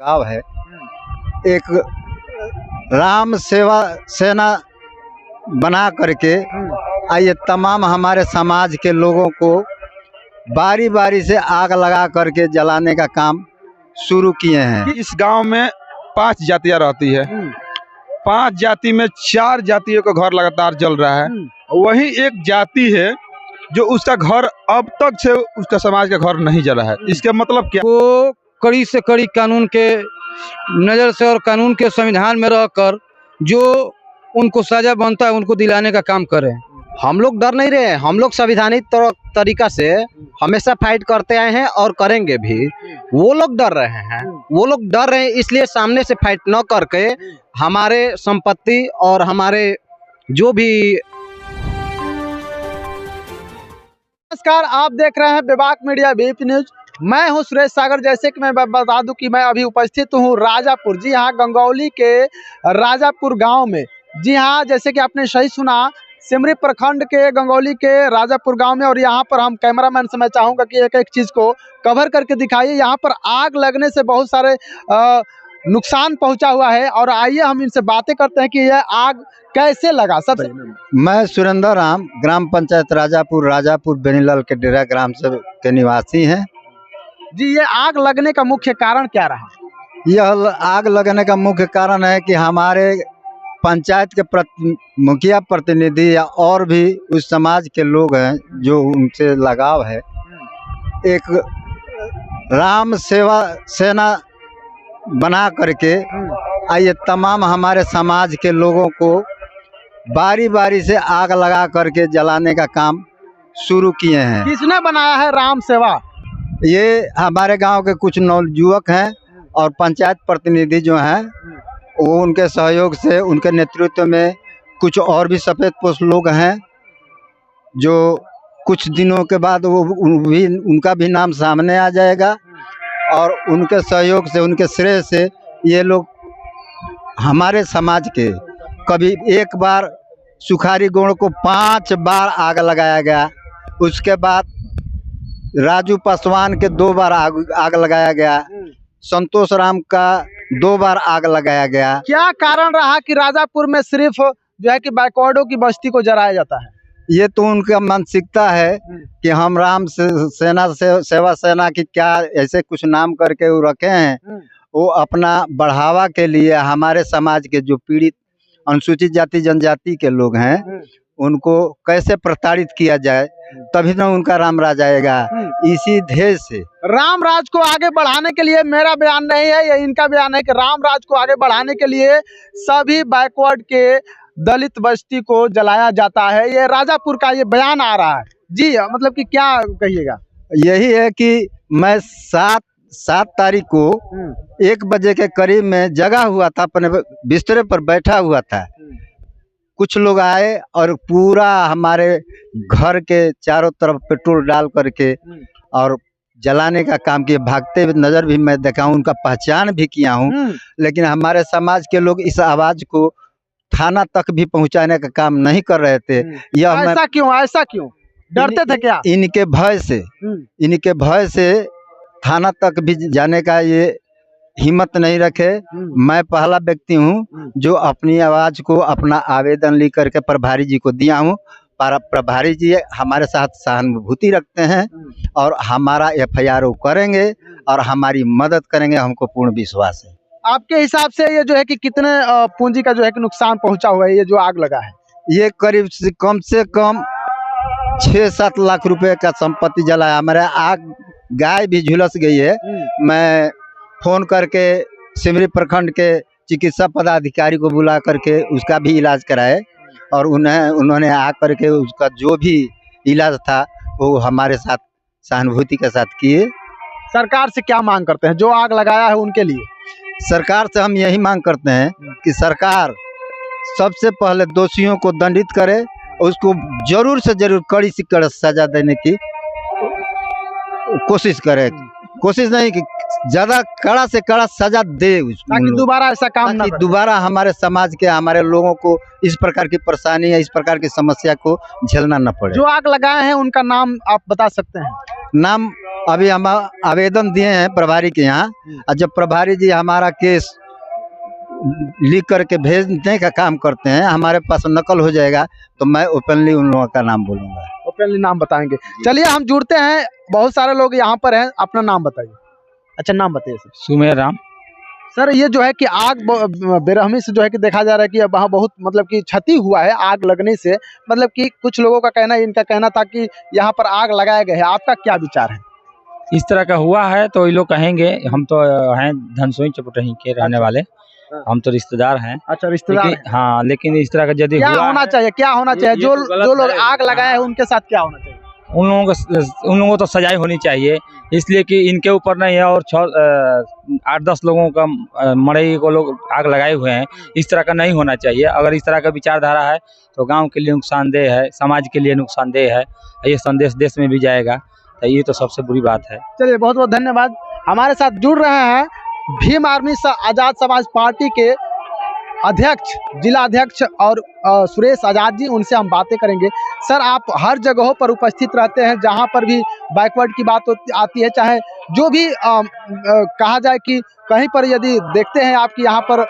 गाँव है। एक राम सेवा सेना बना करके ये तमाम हमारे समाज के लोगों को बारी बारी से आग लगा करके जलाने का काम शुरू किए हैं। इस गांव में 5 जातियां रहती है। 5 जाति में 4 जातियों का घर लगातार जल रहा है। वही एक जाति है जो उसका घर अब तक से उसका समाज का घर नहीं जला है। इसका मतलब क्या? वो कड़ी से कड़ी कानून के नज़र से और कानून के संविधान में रहकर जो उनको सजा बनता है उनको दिलाने का काम करें। हम लोग डर नहीं रहे हैं। हम लोग संवैधानिक तरीका से हमेशा फाइट करते आए हैं और करेंगे भी। वो लोग डर रहे हैं। वो लोग डर रहे हैं इसलिए सामने से फाइट न करके हमारे संपत्ति और हमारे जो भी। नमस्कार, आप देख रहे हैं विभाग मीडिया वीपी न्यूज। मैं हूं सुरेश सागर। जैसे कि मैं बता दूं कि मैं अभी उपस्थित हूं राजापुर, जी हां, गंगौली के राजापुर गांव में। जी हां, जैसे कि आपने सही सुना, सिमरी प्रखंड के गंगौली के राजापुर गांव में। और यहां पर हम कैमरामैन से मैं चाहूँगा कि एक एक चीज़ को कवर करके दिखाइए। यहाँ पर आग लगने से बहुत सारे नुकसान पहुँचा हुआ है और आइए हम इनसे बातें करते हैं कि यह आग कैसे लगा। सबसे मैं सुरेंद्र राम, ग्राम पंचायत राजापुर बेनीलाल के डेरा ग्राम से के निवासी हैं। जी, ये आग लगने का मुख्य कारण क्या रहा? यह आग लगने का मुख्य कारण है कि हमारे पंचायत के मुखिया प्रतिनिधि या और भी उस समाज के लोग हैं जो उनसे लगाव है। एक राम सेवा सेना बना करके ये तमाम हमारे समाज के लोगों को बारी बारी से आग लगा करके जलाने का काम शुरू किए हैं। किसने बनाया है राम सेवा? ये हमारे गांव के कुछ नौजुवक हैं और पंचायत प्रतिनिधि जो हैं वो उनके सहयोग से, उनके नेतृत्व में कुछ और भी सफ़ेद पोश लोग हैं जो कुछ दिनों के बाद उनका भी नाम सामने आ जाएगा। और उनके सहयोग से, उनके श्रेय से ये लोग हमारे समाज के कभी एक बार सुखारी गोड़ को 5 बार आग लगाया गया। उसके बाद राजू पासवान के 2 बार आग लगाया गया। संतोष राम का 2 बार आग लगाया गया। क्या कारण रहा कि राजापुर में सिर्फ जो है कि बैकवर्डों की बस्ती को जलाया जाता है? ये तो उनका मानसिकता है कि हम राम सेवा सेना की क्या ऐसे कुछ नाम करके वो रखे हैं। वो अपना बढ़ावा के लिए हमारे समाज के जो पीड़ित अनुसूचित जाति जनजाति के लोग हैं उनको कैसे प्रताड़ित किया जाए, तभी ना उनका राम राज आएगा। इसी ध्येय से राम राज को आगे बढ़ाने के लिए, मेरा बयान नहीं है, ये इनका बयान है कि राम राज को आगे बढ़ाने के लिए सभी बैकवर्ड के दलित बस्ती को जलाया जाता है। ये राजापुर का ये बयान आ रहा है। जी, मतलब कि क्या कहिएगा? यही है कि मैं 7 तारीख को 1 बजे के करीब में जगा हुआ था, अपने बिस्तरे पर बैठा हुआ था। कुछ लोग आए और पूरा हमारे घर के चारों तरफ पेट्रोल डाल करके और जलाने का काम किए। भागते हुए नज़र भी मैं देखा हूँ, उनका पहचान भी किया हूँ। लेकिन हमारे समाज के लोग इस आवाज़ को थाना तक भी पहुँचाने का काम नहीं कर रहे थे। यह ऐसा क्यों? डरते थे क्या? इनके भय से थाना तक भी जाने का ये हिम्मत नहीं रखे। मैं पहला व्यक्ति हूँ जो अपनी आवाज़ को, अपना आवेदन लिख करके प्रभारी जी को दिया हूँ। प्रभारी जी हमारे साथ सहानुभूति रखते हैं और हमारा FIR करेंगे और हमारी मदद करेंगे, हमको पूर्ण विश्वास है। आपके हिसाब से ये जो है कि कितने पूंजी का जो है कि नुकसान पहुंचा हुआ है ये जो आग लगा है? ये करीब से कम 6-7 लाख रुपए का संपत्ति जला है। हमारे आग गाय भी झुलस गई है। मैं फ़ोन करके सिमरी प्रखंड के चिकित्सा पदाधिकारी को बुला करके उसका भी इलाज कराए और उन्होंने आ करके उसका जो भी इलाज था वो हमारे साथ सहानुभूति के साथ किए। सरकार से क्या मांग करते हैं जो आग लगाया है उनके लिए? सरकार से हम यही मांग करते हैं कि सरकार सबसे पहले दोषियों को दंडित करे, उसको जरूर से जरूर कड़ी से कड़ी सजा देने की कोशिश करे। कोशिश नहीं कि ज्यादा कड़ा से कड़ा सजा दे उस ताकि दोबारा ऐसा काम ना ताकि करे। दोबारा हमारे समाज के हमारे लोगों को इस प्रकार की परेशानी या इस प्रकार की समस्या को झेलना न पड़े। जो आग लगाए हैं उनका नाम आप बता सकते हैं? नाम अभी हम आवेदन दिए हैं प्रभारी के यहाँ, और जब प्रभारी जी हमारा केस लिख करके भेजने का काम करते हैं, हमारे पास नकल हो जाएगा तो मैं ओपनली उन लोगों का नाम बोलूँगा। ओपनली नाम बताएंगे। चलिए हम जुड़ते हैं, बहुत सारे लोग यहाँ पर हैं, अपना नाम बताइए। अच्छा, नाम बताइए सर। सुमेर राम। सर ये जो है कि आग बेरहमी से जो है कि देखा जा रहा है कि वहाँ बहुत मतलब कि क्षति हुआ है आग लगने से, मतलब कि कुछ लोगों का कहना है, इनका कहना था कि यहाँ पर आग लगाया गया है, आपका क्या विचार है? इस तरह का हुआ है तो ये लोग कहेंगे, हम तो हैं धनसोई चपटही के रहने वाले, हम तो रिश्तेदार हैं। अच्छा, रिश्तेदार लेकिन हाँ, लेकिन इस तरह का यदि क्या हुआ होना है, चाहिए, क्या होना चाहिए? ये जो तो गलत जो लोग है। आग लगाए हैं उनके साथ क्या होना चाहिए? उन लोगों को तो सजाई होनी चाहिए, इसलिए कि इनके ऊपर नहीं है और 8-10 लोगों का मड़ई को लोग आग लगाए हुए हैं, इस तरह का नहीं होना चाहिए। अगर इस तरह का विचारधारा है तो गांव के लिए नुकसानदेह है, समाज के लिए नुकसानदेह है, ये संदेश देश में भी जाएगा, तो ये तो सबसे बुरी बात है। चलिए, बहुत बहुत धन्यवाद। हमारे साथ जुड़ रहे हैं भीम आर्मी आजाद समाज पार्टी के अध्यक्ष, जिला अध्यक्ष और सुरेश आजाद जी, उनसे हम बातें करेंगे। सर, आप हर जगहों पर उपस्थित रहते हैं जहां पर भी बैकवर्ड की बात आती है, चाहे जो भी कहा जाए कि कहीं पर यदि देखते हैं आपकी यहाँ पर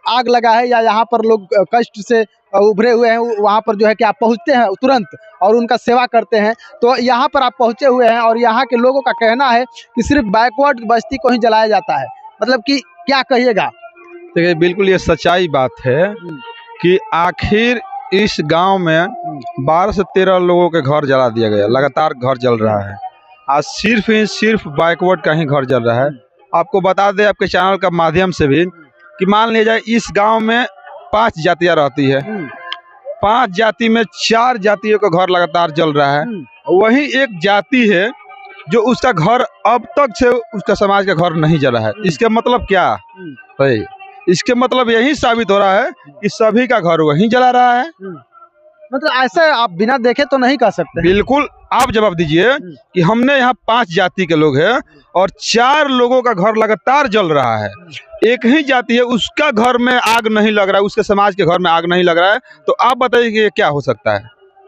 आग लगा है या यहाँ पर लोग कष्ट से उभरे हुए हैं, वहाँ पर जो है कि आप पहुँचते हैं तुरंत और उनका सेवा करते हैं। तो यहाँ पर आप पहुँचे हुए हैं और यहाँ के लोगों का कहना है कि सिर्फ बैकवर्ड बस्ती को ही जलाया जाता है, मतलब कि क्या कहिएगा? देखिए, बिल्कुल ये सच्चाई बात है कि आखिर इस गांव में 12 से 13 लोगों के घर जला दिया गया, लगातार घर जल रहा है। आज सिर्फ ही सिर्फ बैकवर्ड का ही घर जल रहा है। आपको बता दें आपके चैनल का माध्यम से भी कि मान लिया जाए इस गांव में 5 जातियां रहती है, 5 जाति में 4 जातियों का घर लगातार जल रहा है। वही एक जाति है जो उसका घर अब तक से उसका समाज का घर नहीं जला है। इसके मतलब क्या है? इसके मतलब यही साबित हो रहा है कि सभी का घर वहीं जला रहा है। मतलब ऐसे आप बिना देखे तो नहीं कह सकते। बिल्कुल, आप जवाब दीजिए कि हमने यहाँ 5 जाति के लोग हैं और 4 लोगों का घर लगातार जल रहा है। एक ही जाति है, उसका घर में आग नहीं लग रहा है, उसके समाज के घर में आग नहीं लग रहा है, तो आप बताइए कि ये क्या हो सकता है?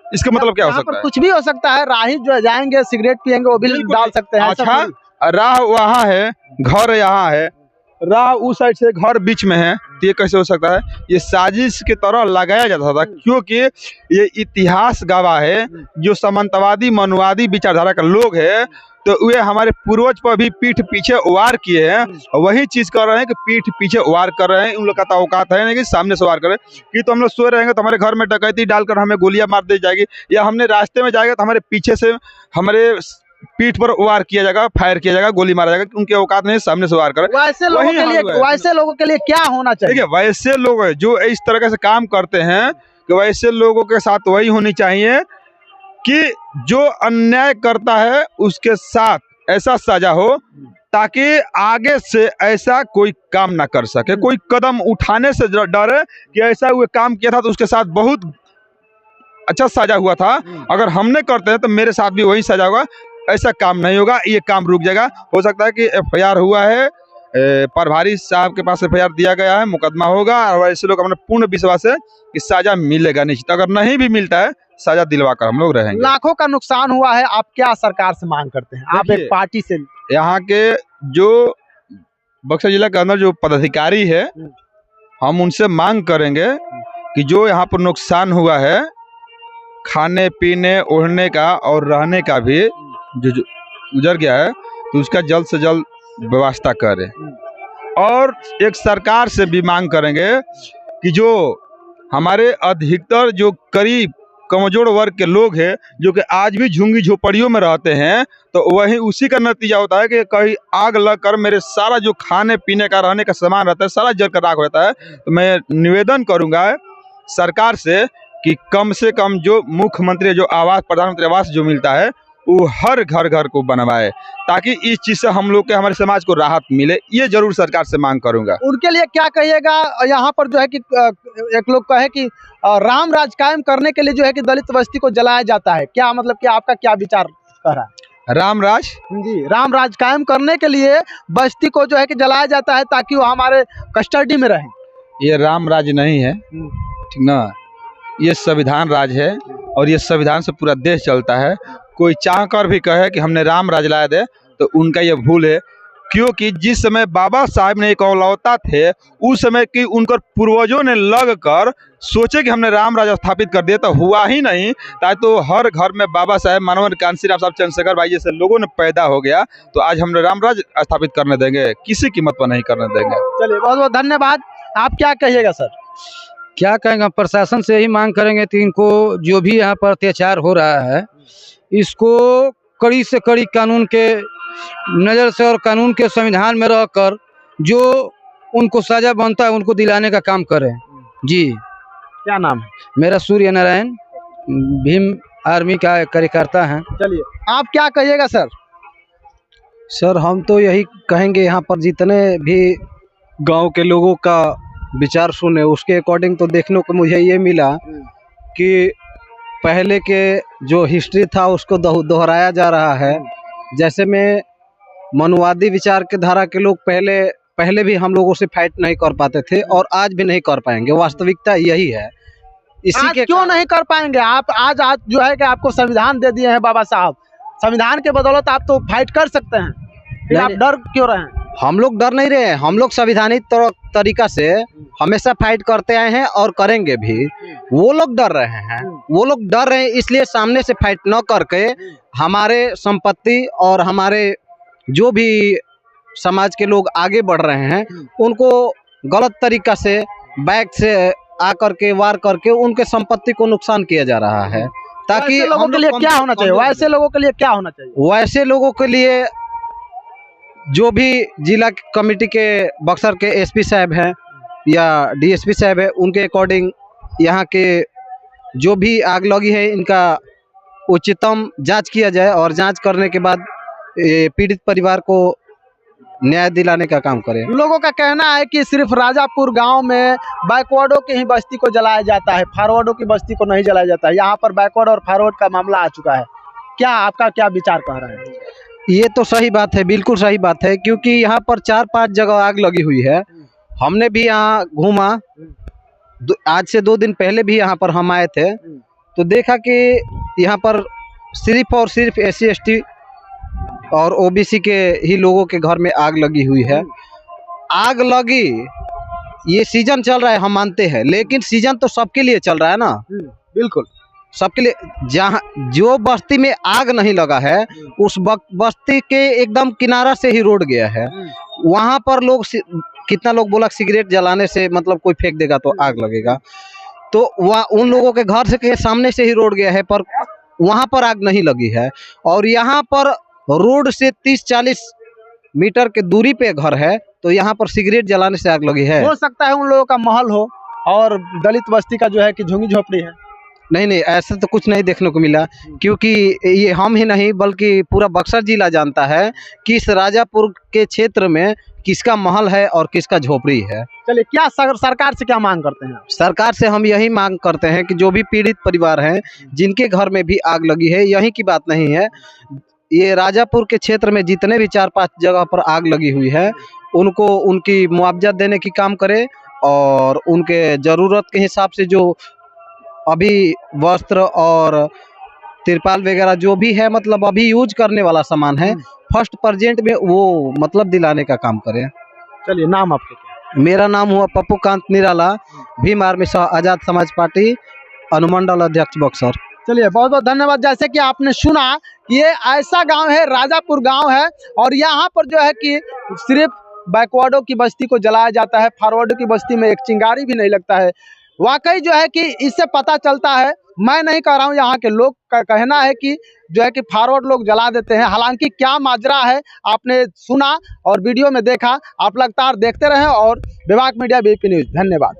इसका मतलब क्या हो सकता है? कुछ भी हो सकता है, राही जो जाएंगे सिगरेट पियेंगे वो भी डाल सकते हैं। अच्छा, राह वहाँ है, घर यहाँ है, राह उस साइड से, घर बीच में है, तो ये कैसे हो सकता है? ये साजिश की तरह लगाया जाता था, क्योंकि ये इतिहास गवाह है। जो सामंतवादी मनुवादी विचारधारा का लोग है तो वे हमारे पूर्वज पर भी पीठ पीछे वार किए हैं, वही चीज कर रहे हैं कि पीठ पीछे वार कर रहे हैं। उन लोग का औकात है नहीं कि सामने से वार करें कि तो हम लोग सो रहेंगे तो हमारे घर में डकैती डालकर हमें गोलियां मार दी जाएगी, या हमने रास्ते में जाएगा तो हमारे पीछे से हमारे पीठ पर वार किया जाएगा, फायर किया जाएगा, गोली मारा जाएगा। उनके औकात नहीं सामने से वार करे। वैसे लोगों के लिए क्या होना चाहिए? देखिए, वैसे लोग जो इस तरह से काम करते हैं कि वैसे लोगों के साथ वही होनी चाहिए कि जो अन्याय करता है उसके साथ ऐसा सजा हो ताकि आगे से ऐसा कोई काम ना कर सके, कोई कदम उठाने से डरे कि ऐसा वो काम किया था तो उसके साथ बहुत अच्छा सजा हुआ था, अगर हमने करते हैं तो मेरे साथ भी वही सजा होगा। ऐसा काम नहीं होगा, ये काम रुक जाएगा। हो सकता है कि FIR हुआ है, प्रभारी साहब के पास FIR दिया गया है, मुकदमा होगा, और ऐसे लोग अपने पूर्ण विश्वास है कि सजा मिलेगा निश्चित। अगर नहीं भी मिलता है, सजा दिलवा कर हम लोग रहेंगे। लाखों का नुकसान हुआ है, आप क्या सरकार से मांग करते हैं? आप एक पार्टी से, यहाँ के जो बक्सर जिला के अंदर जो पदाधिकारी है, हम उनसे मांग करेंगे कि जो यहाँ पर नुकसान हुआ है, खाने पीने ओढ़ने का और रहने का भी जो गुजर गया है, तो उसका जल्द से जल्द व्यवस्था करें। और एक सरकार से भी मांग करेंगे कि जो हमारे अधिकतर जो करीब कमजोर वर्ग के लोग हैं, जो कि आज भी झुंगी झोपड़ियों में रहते हैं, तो वही उसी का नतीजा होता है कि कहीं आग लगकर मेरे सारा जो खाने पीने का रहने का सामान रहता है सारा जलकर राख हो जाता है। तो मैं निवेदन करूंगा सरकार से कि कम से कम जो मुख्यमंत्री जो आवास, प्रधानमंत्री आवास जो मिलता है, वो हर घर घर को बनवाए, ताकि इस चीज से हम लोग के, हमारे समाज को राहत मिले। ये जरूर सरकार से मांग करूंगा। उनके लिए क्या कहिएगा? यहाँ पर जो है कि एक लोग कहे कि राम राज कायम करने के लिए जो है कि दलित बस्ती को जलाया जाता है, क्या मतलब कि आपका क्या विचार कह रहा है? रामराज जी, राम राज कायम करने के लिए बस्ती को जो है कि जलाया जाता है ताकि वो हमारे कस्टडी में रहे। ये रामराज नहीं है, ठीक ना, ये संविधान राज है और ये संविधान से पूरा देश चलता है। कोई चाह कर भी कहे कि हमने राम राज लाया दे तो उनका ये भूल है, क्योंकि जिस समय बाबा साहब ने इकलौता थे उस समय की उनकर पूर्वजों ने लग कर सोचे कि हमने राम राज स्थापित कर दिया, तो हुआ ही नहीं। ताकि तो हर घर में बाबा साहब, मानव कांशीराम साहब, चंद्रशेखर भाई जैसे लोगों ने पैदा हो गया, तो आज हमने राम राज स्थापित करने देंगे? किसी कीमत पर नहीं करने देंगे। चलिए, बहुत बहुत धन्यवाद। आप क्या कहिएगा सर? क्या कहेंगे, हम प्रशासन से ही मांग करेंगे कि इनको जो भी यहाँ पर अत्याचार हो रहा है इसको कड़ी से कड़ी कानून के नज़र से और कानून के संविधान में रहकर जो उनको सजा बनता है उनको दिलाने का काम करें। जी, क्या नाम है? मेरा सूर्य नारायण, भीम आर्मी का कार्यकर्ता है। चलिए, आप क्या कहिएगा सर? सर हम तो यही कहेंगे, यहाँ पर जितने भी गांव के लोगों का विचार सुने उसके अकॉर्डिंग तो देखने को मुझे ये मिला कि पहले के जो हिस्ट्री था उसको दोहराया जा रहा है। जैसे में मनुवादी विचार के धारा के लोग पहले भी हम लोगों से फाइट नहीं कर पाते थे और आज भी नहीं कर पाएंगे। वास्तविकता यही है। इसी आज के क्यों नहीं कर पाएंगे आप? आज जो है कि आपको संविधान दे दिए हैं बाबा साहब, संविधान के बदौलत आप तो फाइट कर सकते हैं, फिर आप डर क्यों रहे हैं? हम लोग डर नहीं रहे हैं। हम लोग संविधानिक तरीका से हमेशा फाइट करते आए हैं और करेंगे भी। वो लोग डर रहे हैं, वो लोग डर रहे हैं, इसलिए सामने से फाइट न करके हमारे संपत्ति और हमारे जो भी समाज के लोग आगे बढ़ रहे हैं उनको गलत तरीका से बैक से आकर के वार करके उनके संपत्ति को नुकसान किया जा रहा है। ताकि वैसे लोगों के लिए क्या होना चाहिए? वैसे लोगों के लिए क्या होना चाहिए? वैसे लोगों के लिए जो भी जिला कमेटी के बक्सर के एसपी साहब हैं या डीएसपी साहब है, उनके अकॉर्डिंग यहाँ के जो भी आग लगी है इनका उच्चतम जांच किया जाए और जांच करने के बाद पीड़ित परिवार को न्याय दिलाने का काम करें। लोगों का कहना है कि सिर्फ राजापुर गांव में बैकवर्डों की ही बस्ती को जलाया जाता है, फॉरवर्डों की बस्ती को नहीं जलाया जाता है। यहाँ पर बैकवर्ड और फॉरवर्ड का मामला आ चुका है। क्या आपका क्या विचार कह रहा है? ये तो सही बात है, बिल्कुल सही बात है, क्योंकि यहाँ पर 4-5 जगह आग लगी हुई है। हमने भी यहाँ घूमा, आज से 2 दिन पहले भी यहाँ पर हम आए थे तो देखा कि यहाँ पर सिर्फ और सिर्फ SC ST और OBC के ही लोगों के घर में आग लगी हुई है। आग लगी, ये सीजन चल रहा है हम मानते हैं, लेकिन सीजन तो सबके लिए चल रहा है ना। बिल्कुल सबके लिए। जहाँ जो बस्ती में आग नहीं लगा है उस बस्ती के एकदम किनारा से ही रोड गया है, वहाँ पर लोग कितना लोग बोला सिगरेट जलाने से मतलब कोई फेंक देगा तो आग लगेगा, तो वहाँ उन लोगों के घर से के सामने से ही रोड गया है, पर वहाँ पर आग नहीं लगी है। और यहाँ पर रोड से 30-40 मीटर के दूरी पे घर है, तो यहाँ पर सिगरेट जलाने से आग लगी है। हो सकता है उन लोगों का महल हो और दलित बस्ती का जो है कि झुग्गी झोपड़ी है। नहीं, ऐसा तो कुछ नहीं देखने को मिला, क्योंकि ये हम ही नहीं बल्कि पूरा बक्सर जिला जानता है कि इस राजापुर के क्षेत्र में किसका महल है और किसका झोपड़ी है। चलिए, क्या सरकार से क्या मांग करते हैं? सरकार से हम यही मांग करते हैं कि जो भी पीड़ित परिवार हैं जिनके घर में भी आग लगी है, यहीं की बात नहीं है, ये राजापुर के क्षेत्र में जितने भी 4-5 जगह पर आग लगी हुई है उनको उनकी मुआवजा देने की काम करे और उनके ज़रूरत के हिसाब से जो अभी वस्त्र और तिरपाल वगैरह जो भी है मतलब अभी यूज करने वाला सामान है फर्स्ट प्रेजेंट में वो मतलब दिलाने का काम करें। चलिए, नाम आपका क्या? मेरा नाम हुआ पप्पू कांत निराला, भीम आर्मी आज़ाद समाज पार्टी अनुमंडल अध्यक्ष बक्सर। चलिए, बहुत बहुत धन्यवाद। जैसे कि आपने सुना, ये ऐसा गांव है, राजापुर गांव है, और यहाँ पर जो है कि सिर्फ बैकवर्डों की बस्ती को जलाया जाता है, फॉरवर्डों की बस्ती में एक चिंगारी भी नहीं लगता है। वाकई जो है कि इससे पता चलता है, मैं नहीं कह रहा हूँ, यहाँ के लोग का कहना है कि जो है कि फॉरवर्ड लोग जला देते हैं। हालांकि क्या माजरा है आपने सुना और वीडियो में देखा। आप लगातार देखते रहें और विभाग मीडिया BP न्यूज़। धन्यवाद।